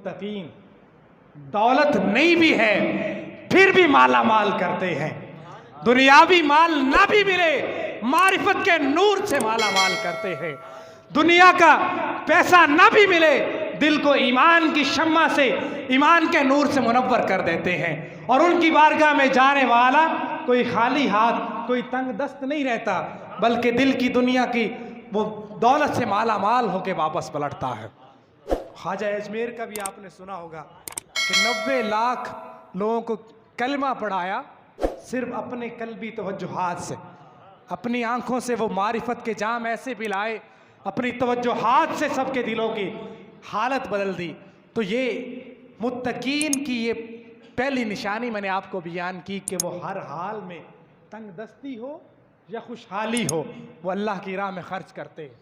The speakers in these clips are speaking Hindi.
मुत्तकीन दौलत नहीं भी है फिर भी माला माल करते हैं। दुनियावी माल ना भी मिले मारिफत के नूर से माला माल करते हैं। दुनिया का पैसा ना भी मिले दिल को ईमान की शम्मा से, ईमान के नूर से मुनव्वर कर देते हैं। और उनकी बारगाह में जाने वाला कोई खाली हाथ, कोई तंग दस्त नहीं रहता, बल्कि दिल की दुनिया की वो दौलत से माला माल होकर वापस पलटता है। ख्वाजा अजमेर का भी आपने सुना होगा कि 90 लाख लोगों को कलमा पढ़ाया सिर्फ अपने कल्बी तवज्जुहात से। अपनी आंखों से वो मारिफत के जाम ऐसे पिलाए, अपनी तवज्जुहात से सबके दिलों की हालत बदल दी। तो ये मुत्तकीन की ये पहली निशानी मैंने आपको बयान की कि वो हर हाल में तंग दस्ती हो या खुशहाली हो वो अल्लाह की राह में खर्च करते हैं।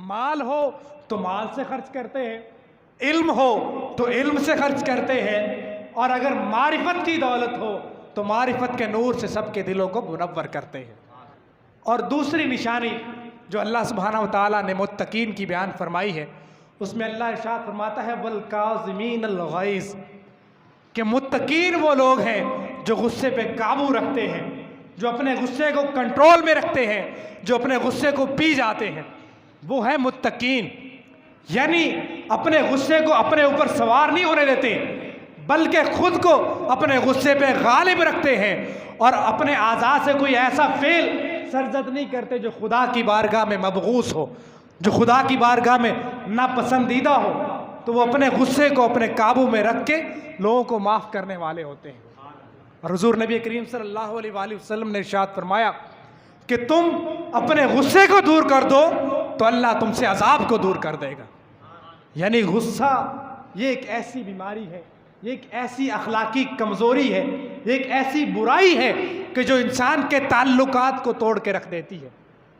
माल हो तो माल से खर्च करते हैं, इल्म हो तो इल्म से खर्च करते हैं, और अगर मारिफत की दौलत हो तो मारिफत के नूर से सबके दिलों को मुनव्वर करते हैं। और दूसरी निशानी जो अल्लाह सुब्हानहू व तआला ने मुत्तकीन की बयान फरमाई है, उसमें अल्लाह इरशाद फरमाता है वल काज़िमीन अल गैज़, कि मुत्तकीन वो लोग हैं जो गुस्से पे काबू रखते हैं, जो अपने गुस्से को कंट्रोल में रखते हैं, जो अपने गुस्से को पी जाते हैं, वो है मुत्तकीन। यानी अपने गुस्से को अपने ऊपर सवार नहीं होने देते, बल्कि खुद को अपने गुस्से पे गालिब रखते हैं और अपने आज़ाद से कोई ऐसा फेल सरजद नहीं करते जो खुदा की बारगाह में मबगूस हो, जो खुदा की बारगाह में नापसंदीदा हो। तो वो अपने गुस्से को अपने काबू में रख के लोगों को माफ़ करने वाले होते हैं। और हुज़ूर नबी करीम सल्लल्लाहु अलैहि वसल्लम ने इरशाद फरमाया कि तुम अपने गुस्से को दूर कर दो तो अल्लाह तुमसे अजाब को दूर कर देगा। यानी गुस्सा ये एक ऐसी बीमारी है, ये एक ऐसी अखलाकी कमज़ोरी है, ये एक ऐसी बुराई है कि जो इंसान के ताल्लुकात को तोड़ के रख देती है,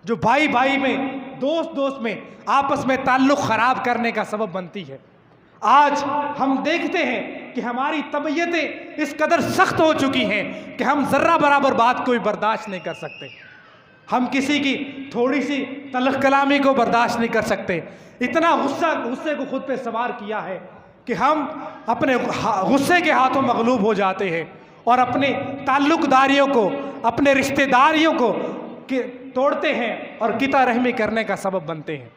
जो भाई भाई में, दोस्त दोस्त में आपस में ताल्लुक़ ख़राब करने का सबब बनती है। आज हम देखते हैं कि हमारी तबीयतें इस कदर सख्त हो चुकी हैं कि हम ज़र्रा बराबर बात को भी बर्दाश्त नहीं कर सकते। हम किसी की थोड़ी सी तलख़ कलामी को बर्दाश्त नहीं कर सकते। इतना गुस्से को खुद पे सवार किया है कि हम अपने गुस्से के हाथों मगलूब हो जाते हैं और अपने ताल्लुक़दारियों को, अपने रिश्तेदारियों को तोड़ते हैं और किता रहमी करने का सबब बनते हैं।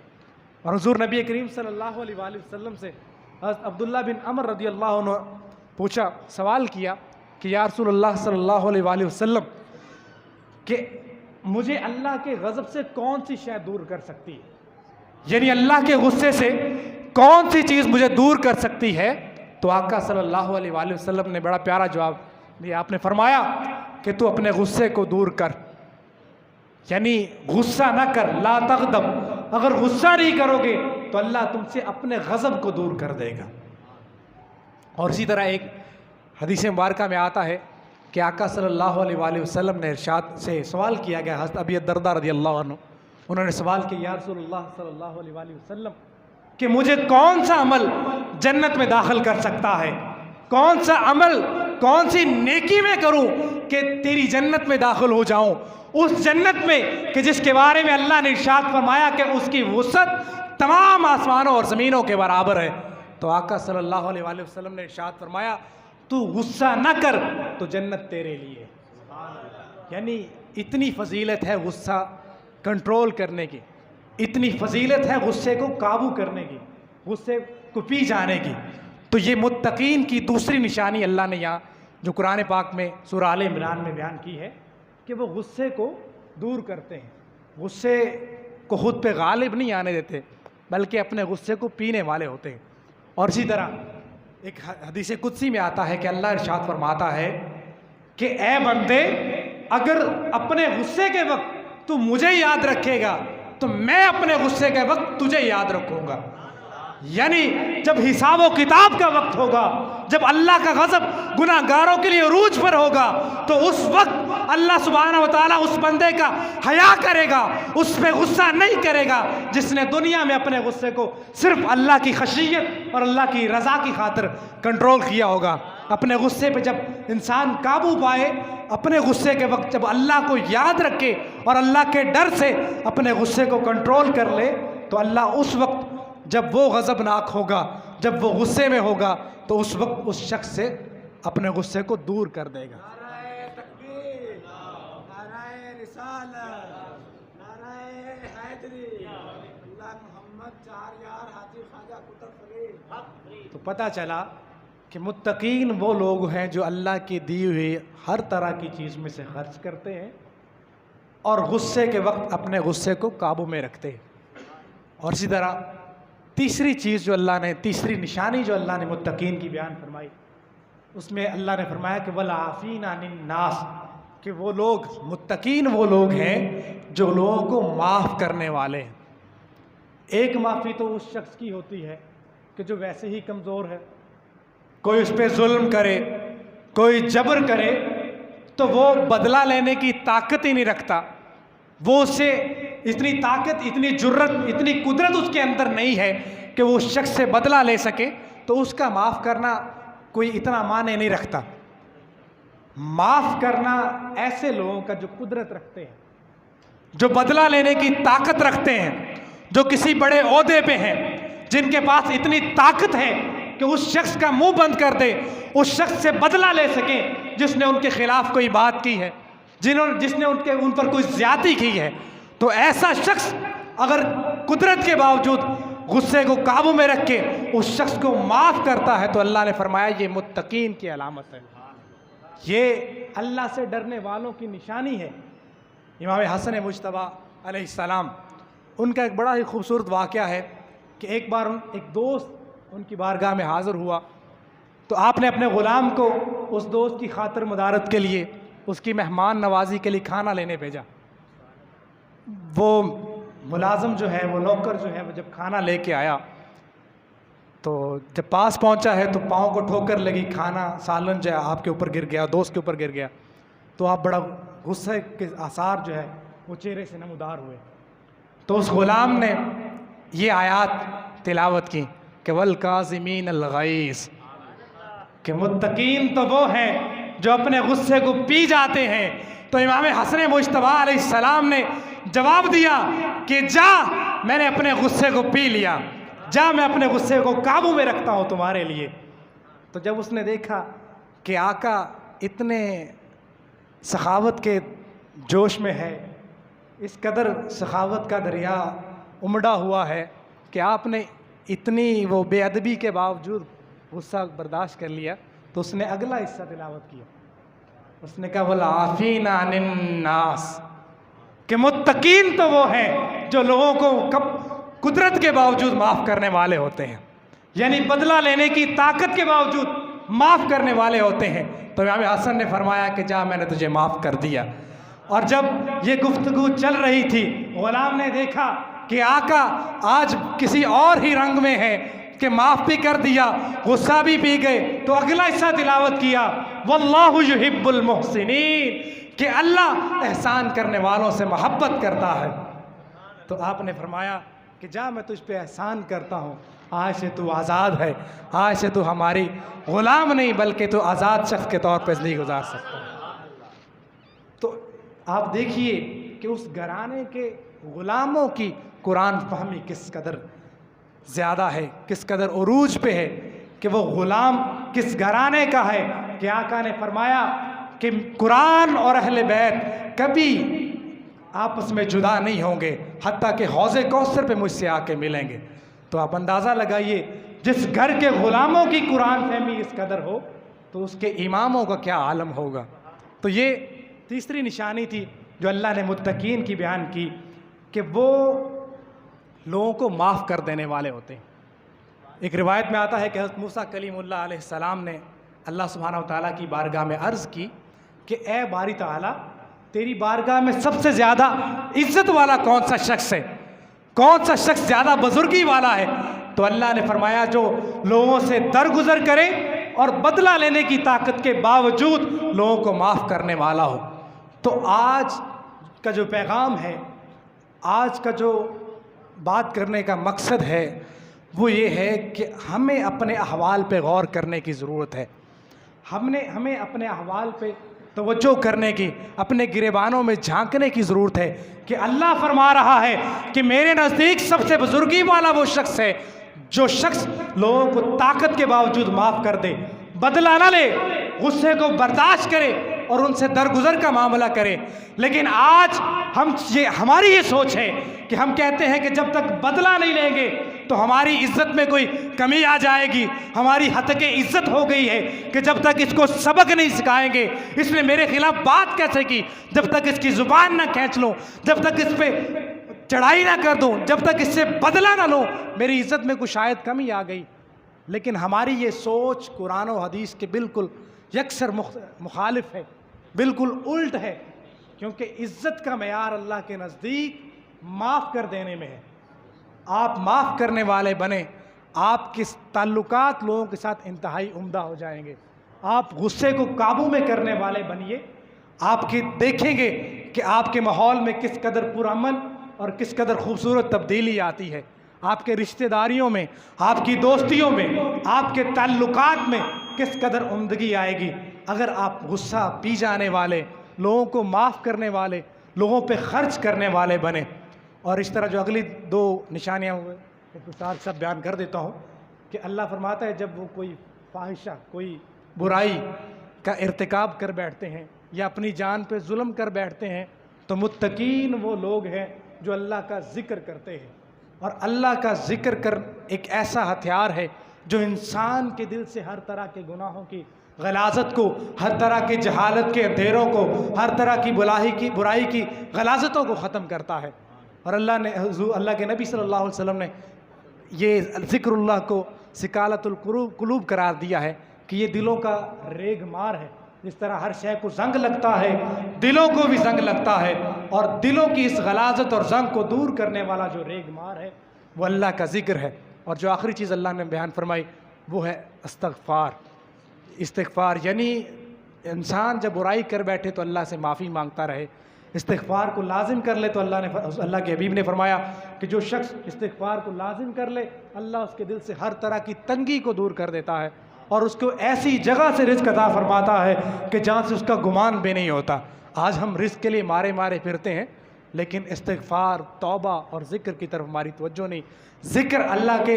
और हुज़ूर नबी करीम सल्लल्लाहु अलैहि वसल्लम से अब्दुल्ला बिन अमर रज़ियल्लाहु अन्हु पूछा, सवाल किया कि या रसूलल्लाह सल्लल्लाहु अलैहि वसल्लम कि मुझे अल्लाह के गज़ब से कौन सी शय दूर कर सकती है, यानी अल्लाह के गुस्से से कौन सी चीज़ मुझे दूर कर सकती है। तो आका सल्लल्लाहु अलैहि वसल्लम ने बड़ा प्यारा जवाब दिया। आपने फरमाया कि तू अपने गुस्से को दूर कर, यानी गुस्सा ना कर, ला तग़दब। अगर गुस्सा नहीं करोगे तो अल्लाह तुमसे अपने गज़ब को दूर कर देगा। और इसी तरह एक हदीस मुबारका में आता है कि आका सल्लल्लाहु अलैहि वसल्लम ने इरशाद से सवाल किया गया, हज़रत अबू दरदा रज़ियल्लाहु अन्हु, उन्होंने सवाल किया या रसूलल्लाह सल्लल्लाहु अलैहि वसल्लम कि मुझे कौन सा अमल जन्नत में दाखिल कर सकता है, कौन सा अमल, कौन सी नेकी में करूं कि तेरी जन्नत में दाखिल हो जाऊं, उस जन्नत में कि जिसके बारे में अल्लाह ने इरशाद फरमाया कि उसकी वुसअत तमाम आसमानों और ज़मीनों के बराबर है। तो आका सल्लल्लाहु अलैहि वसल्लम ने इरशाद फरमाया तू गुस्सा न कर तो जन्नत तेरे लिए। यानी इतनी फजीलत है गुस्सा कंट्रोल करने की, इतनी फजीलत है गुस्से को काबू करने की, गुस्से को पी जाने की। तो ये मुत्तकीन की दूसरी निशानी अल्लाह ने यहाँ जो कुरान पाक में सूरह आल इमरान में बयान की है कि वो गुस्से को दूर करते हैं, गुस्से को खुद पे गालिब नहीं आने देते, बल्कि अपने गुस्से को पीने वाले होते हैं। और इसी तरह एक हदीस कुदसी में आता है कि अल्लाह इरशाद फरमाता है कि ए बंदे, अगर अपने गुस्से के वक्त तू मुझे याद रखेगा तो मैं अपने गुस्से के वक्त तुझे याद रखूँगा। यानी जब हिसाब व किताब का वक्त होगा, जब अल्लाह का गज़ब गुनाहगारों के लिए उरूज पर होगा, तो उस वक्त अल्लाह सुब्हानहू व तआला उस बंदे का हया करेगा, उस पर गुस्सा नहीं करेगा जिसने दुनिया में अपने गुस्से को सिर्फ अल्लाह की खशियत और अल्लाह की रज़ा की खातिर कंट्रोल किया होगा। अपने गुस्से पे जब इंसान काबू पाए, अपने गुस्से के वक्त जब अल्लाह को याद रखे और अल्लाह के डर से अपने गुस्से को कंट्रोल कर ले, तो अल्लाह उस वक्त जब वो गज़बनाक होगा जब वो गुस्से में होगा तो उस वक्त उस शख्स से अपने गुस्से को दूर कर देगा। नाराए तकबीर, नाराए रिसालत, नाराए हैदरी, अल्लाह मोहम्मद चार यार हाजी ख्वाजा कुतुब फरीद। तो पता चला कि मुत्तकीन वो लोग हैं जो अल्लाह की दी हुई हर तरह की चीज़ में से खर्च करते हैं और गुस्से के वक्त अपने गुस्से को काबू में रखते हैं। और इसी तरह तीसरी चीज़ जो अल्लाह ने, तीसरी निशानी जो अल्लाह ने मुत्तकीन की बयान फरमाई, उसमें अल्लाह ने फरमाया कि वल आफीन अनिन नास, कि वो लोग मुत्तकीन वो लोग हैं जो लोगों को माफ़ करने वाले हैं। एक माफ़ी तो उस शख्स की होती है कि जो वैसे ही कमज़ोर है, कोई उस पर जुल्म करे, कोई जबर करे तो वो बदला लेने की ताकत ही नहीं रखता, वो उससे इतनी ताकत, इतनी जुर्रत, इतनी कुदरत उसके अंदर नहीं है कि वो उस शख्स से बदला ले सके, तो उसका माफ़ करना कोई इतना माने नहीं रखता। माफ़ करना ऐसे लोगों का जो कुदरत रखते हैं, जो बदला लेने की ताकत रखते हैं, जो किसी बड़े ओहदे पे हैं, जिनके पास इतनी ताकत है कि उस शख्स का मुंह बंद कर दे, उस शख्स से बदला ले सके जिसने उनके खिलाफ कोई बात की है, जिसने उन पर कोई ज्यादती की है। तो ऐसा शख्स अगर कुदरत के बावजूद गुस्से को काबू में रख के उस शख्स को माफ़ करता है तो अल्लाह ने फरमाया ये मुत्तकीन की अलामत है, ये अल्लाह से डरने वालों की निशानी है। इमाम हसन मुज्तबा अलैहिस्सलाम, उनका एक बड़ा ही खूबसूरत वाक़या है कि एक बार एक दोस्त उनकी बारगाह में हाज़िर हुआ, तो आपने अपने ग़ुलाम को उस दोस्त की खातिर मदारत के लिए, उसकी मेहमान नवाजी के लिए खाना लेने भेजा। वो मुलाजिम जो है, वो नौकर जो है, वो जब खाना लेके आया तो जब पास पहुंचा है तो पाँव को ठोकर लगी, खाना सालन जो है आपके ऊपर गिर गया, दोस्त के ऊपर गिर गया। तो आप बड़ा गुस्से के आसार जो है वो चेहरे से नमूदार हुए। तो उस ग़ुलाम ने ये आयात तिलावत की कि वल काज़िमीन अल गैज़, कि मुत्तकीन तो वो हैं जो अपने गुस्से को पी जाते हैं। तो इमाम हसन मुज्तबा अलैहिस्सलाम ने जवाब दिया कि जा, मैंने अपने गुस्से को पी लिया, जा मैं अपने गुस्से को काबू में रखता हूँ तुम्हारे लिए। तो जब उसने देखा कि आका इतने सखावत के जोश में है, इस कदर सखावत का दरिया उमड़ा हुआ है कि आपने इतनी वो बेअदबी के बावजूद गुस्सा बर्दाश्त कर लिया, तो उसने अगला हिस्सा तिलावत किया। उसने कहा वल आफीन अनिन नास, कि मुत्तकीन तो वो हैं जो लोगों को कुदरत के बावजूद माफ़ करने वाले होते हैं, यानी बदला लेने की ताकत के बावजूद माफ़ करने वाले होते हैं। तो इमाम हसन ने फरमाया कि जा, मैंने तुझे माफ़ कर दिया। और जब ये गुफ्तगू चल रही थी, ग़ुलाम ने देखा कि आका आज किसी और ही रंग में है कि माफ़ भी कर दिया, गुस्सा भी पी गए। तो अगला हिस्सा तिलावत किया वल्लाहु युहिब्बुल मुहसिनीन, कि अल्लाह एहसान करने वालों से मोहब्बत करता है। तो आपने फरमाया कि जा, मैं तुझ पे एहसान करता हूँ, आज से तू आज़ाद है, आज से तू हमारी ग़ुलाम नहीं बल्कि तू आज़ाद शख्स के तौर पर ज़िंदगी गुजार सकता है। तो आप देखिए कि उस घराने के ग़ुलामों की कुरान फहमी किस कदर ज़्यादा है, किस कदर उरूज पे है कि वो ग़ुलाम किस घराने का है। कि आका ने फरमाया कि कुरान और अहले बैत कभी आपस में जुदा नहीं होंगे, हत्ता कि हौज़े कौसर पे मुझसे आके मिलेंगे। तो आप अंदाज़ा लगाइए, जिस घर के ग़ुलामों की कुरान फहमी इस कदर हो तो उसके इमामों का क्या आलम होगा। तो ये तीसरी निशानी थी जो अल्लाह ने मुत्तकीन की बयान की कि वो लोगों को माफ़ कर देने वाले होते हैं। एक रिवायत में आता है कि हज़रत मूसा कलीमुल्लाह अलैहिस्सलाम ने अल्लाह सुब्हानहू व तआला की बारगाह में अर्ज़ की कि ए बारी ताला, तेरी बारगाह में सबसे ज़्यादा इज़्ज़त वाला कौन सा शख्स है, कौन सा शख्स ज़्यादा बुजुर्गी वाला है। तो अल्लाह ने फरमाया जो लोगों से दरगुजर करे और बदला लेने की ताकत के बावजूद लोगों को माफ़ करने वाला हो। तो आज का जो पैगाम है, आज का जो बात करने का मकसद है वो ये है कि हमें अपने अहवाल पे गौर करने की ज़रूरत है। हमें अपने अहवाल पे तवज्जो करने की, अपने गिरेबानों में झांकने की ज़रूरत है कि अल्लाह फरमा रहा है कि मेरे नज़दीक सबसे बुजुर्गी वाला वो शख्स है जो शख्स लोगों को ताकत के बावजूद माफ कर दे, बदला ना ले, गुस्से को बर्दाश्त करे और उनसे दरगुजर का मामला करे। लेकिन आज हमारी ये सोच है कि हम कहते हैं कि जब तक बदला नहीं लेंगे तो हमारी इज्जत में कोई कमी आ जाएगी, हमारी हद-ए इज्जत हो गई है कि जब तक इसको सबक नहीं सिखाएंगे, इसने मेरे खिलाफ बात कैसे की, जब तक इसकी जुबान ना खींच लो, जब तक इस पे चढ़ाई ना कर दूं, जब तक इससे बदला ना लो, मेरी इज्जत में कुछ शायद कमी आ गई। लेकिन हमारी ये सोच कुरान और हदीस के बिल्कुल यकसर मुखालिफ है, बिल्कुल उल्ट है, क्योंकि इज्जत का मेयार अल्लाह के नज़दीक माफ़ कर देने में है। आप माफ़ करने वाले बने, आपके ताल्लुकात लोगों के साथ इंतहाई उम्दा हो जाएंगे। आप गुस्से को काबू में करने वाले बनिए, आपके देखेंगे कि आपके माहौल में किस कदर पुरअमन और किस कदर खूबसूरत तब्दीली आती है। आपके रिश्तेदारियों में, आपकी दोस्तियों में, आपके ताल्लुकात में किस कदर उम्दगी आएगी अगर आप गुस्सा पी जाने वाले, लोगों को माफ़ करने वाले, लोगों पे खर्च करने वाले बने। और इस तरह जो अगली दो निशानियाँ हुए एक सब बयान कर देता हूँ कि अल्लाह फरमाता है जब वो कोई फाहिशा, कोई बुराई का इर्तिकाब कर बैठते हैं या अपनी जान पे जुल्म कर बैठते हैं तो मुत्तकीन वो लोग हैं जो अल्लाह का ज़िक्र करते हैं। और अल्लाह का ज़िक्र कर एक ऐसा हथियार है जो इंसान के दिल से हर तरह के गुनाहों की गलाजत को, हर तरह के जहालत के अंधेरों को, हर तरह की बुराई की गलाजतों को ख़त्म करता है। और अल्लाह के नबी सल्लल्लाहु अलैहि वसल्लम ने ये ज़िक्रुल्लाह को सिकालतुल कुलूब करार दिया है कि ये दिलों का रेगमार है। जिस तरह हर शय को जंग लगता है, दिलों को भी जंग लगता है, और दिलों की इस गलाजत और जंग को दूर करने वाला जो रेगमार है वो अल्लाह का ज़िक्र है। और जो आखिरी चीज़ अल्लाह ने बयान फरमाई वो है इस्तिग़फ़ार। इस्तिग़फ़ार यानी इंसान जब बुराई कर बैठे तो अल्लाह से माफ़ी मांगता रहे, इस्तिग़फ़ार को लाजिम कर ले। तो अल्लाह के हबीब ने फरमाया कि जो शख्स इस्तिग़फ़ार को लाजिम कर ले, अल्लाह उसके दिल से हर तरह की तंगी को दूर कर देता है और उसको ऐसी जगह से रिज़्क़ अता फरमाता है कि जहाँ से उसका गुमान भी नहीं होता। आज हम रिज़्क़ के लिए मारे मारे फिरते हैं, लेकिन इस्तिग़फ़ार, तौबा और ज़िक्र की तरफ हमारी तवज्जो नहीं। ज़िक्र अल्लाह के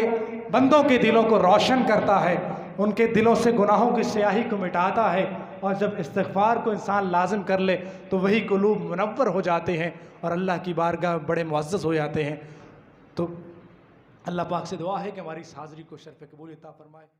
बंदों के दिलों को रोशन करता है, उनके दिलों से गुनाहों की स्याही को मिटाता है। और जब इस्तिग़फ़ार को इंसान लाजिम कर ले तो वही कुलूब मुनव्वर हो जाते हैं और अल्लाह की बारगाह में बड़े मुअज़्ज़ज़ हो जाते हैं। तो अल्लाह पाक से दुआ है कि हमारी इस हाज़री को शर्फ़ क़बूल अता फ़रमाए।